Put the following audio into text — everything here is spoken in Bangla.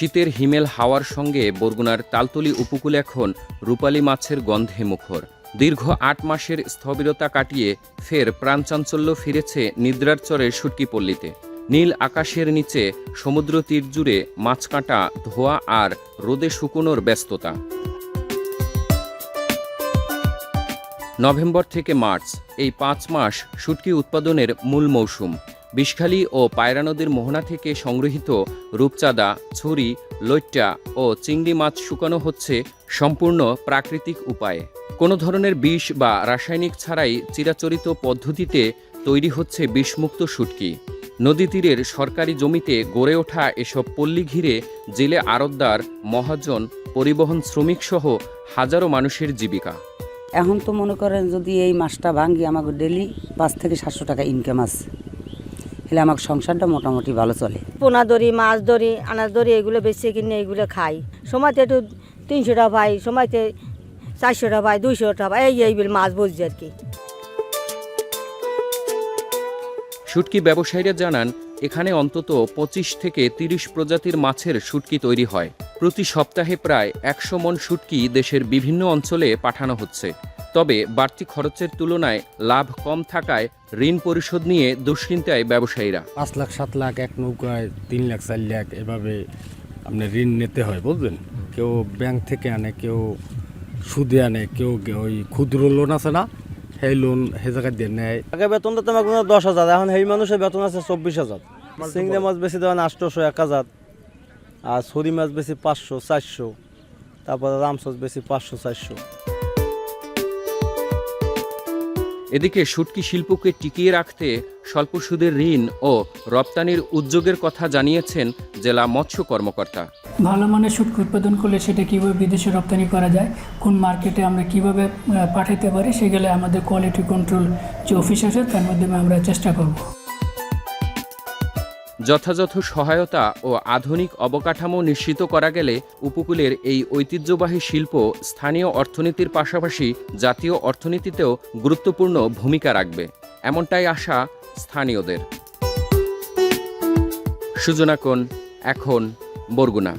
শীতের হিমেল হাওয়ার সঙ্গে বরগুনার তালতলী উপকূল এখন রূপালী মাছের গন্ধে মুখর। দীর্ঘ ৮ মাসের স্থবিরতা কাটিয়ে ফের প্রাণচাঞ্চল্য ফিরেছে নিদ্রার চরের শুটকি পল্লীতে। নীল আকাশের নিচে সমুদ্র তীর জুড়ে মাছ কাটা, ধোয়া আর রোদে শুকোনোর ব্যস্ততা। নভেম্বর থেকে মার্চ এই ৫ মাস শুটকি উৎপাদনের মূল মৌসুম। বিষখালী ও পায়রা নদীর মোহনা থেকে সংগৃহীত রূপচাঁদা, ছুরি, লইট্টা ও চিংড়ি মাছ শুকানো হচ্ছে সম্পূর্ণ প্রাকৃতিক উপায়ে। কোনো ধরনের বিষ বা রাসায়নিক ছাড়াই চিরাচরিত পদ্ধতিতে তৈরি হচ্ছে বিষমুক্ত শুটকি। নদী তীরের সরকারি জমিতে গড়ে ওঠা এসব পল্লী ঘিরে জেলে আড়তদার, মহাজন, পরিবহন শ্রমিক সহ হাজারো মানুষের জীবিকা। এখন তো মনে করেন যদি এই মাছটা ভাঙ্গি আমাকে ডেলি ৫ থেকে ৭০০ টাকা ইনকাম আছে, হলে আমার সংসারটা মোটামুটি ভালো চলে। পোনা ধরি, মাছ ধরি, আনাজ ধরি, এগুলো বেশি কিনে এগুলো খাই। সময়তে একটু ৩০০ টাকা পাই, সময়তে ৪০০ টাকা পাই, ২০০ টাকা পাই, এই মাছ বলছি আর কি। শুটকি ব্যবসায়ীরা জানান, এখানে অন্তত ২৫ থেকে ৩০ প্রজাতির মাছের শুটকি তৈরি হয়। প্রতি সপ্তাহে প্রায় ১০০ মণ শুটকি দেশের বিভিন্ন অঞ্চলে পাঠানো হচ্ছে। তবে বাড়তি খরচের তুলনায় লাভ কম থাকায় ঋণ পরিশোধ নিয়ে দুশ্চিন্তায় ব্যবসায়ীরা। ৫ লাখ, ৭ লাখ, এক নৌকায় ৩ লাখ, ৪ লাখ এভাবে আপনার ঋণ নিতে হয়, বুঝলেন। কেউ ব্যাংক থেকে আনে, কেউ সুদে আনে, কেউ ওই ক্ষুদ্র লোন আছে না, সেই লোন সে জায়গায় দিয়ে নেয়। আগে বেতন তো তোমার ১০,০০০, এখন এই মানুষের বেতন আছে ২৪,০০০। চিংড়ি মাছ বেশি দেওয়া ৮০০, ১,০০০, আর ছুরি মাছ বেশি ৫০০, ৪০০, তারপরে রামসস বেশি ৫০০, ৪০০। এদিকে শুটকি শিল্পকে টিকিয়ে রাখতে স্বল্প সুদের ঋণ ও রপ্তানির উদ্যোগের কথা জানিয়েছেন জেলা মৎস্য কর্মকর্তা। ভালো মানের শুটকি উৎপাদন করলে সেটা কীভাবে বিদেশে রপ্তানি করা যায়, কোন মার্কেটে আমরা কিভাবে পাঠাতে পারি, সেগুলো আমাদের কোয়ালিটি কন্ট্রোল যে অফিস আছে তার মাধ্যমে আমরা চেষ্টা করব। যথাযথ সহায়তা ও আধুনিক অবকাঠামো নিশ্চিত করা গেলে উপকূলের এই ঐতিহ্যবাহী শিল্প স্থানীয় অর্থনীতির পাশাপাশি জাতীয় অর্থনীতিতেও গুরুত্বপূর্ণ ভূমিকা রাখবে, এমনটাই আশা স্থানীয়দের। সুজনা কোন, এখন, বরগুনা।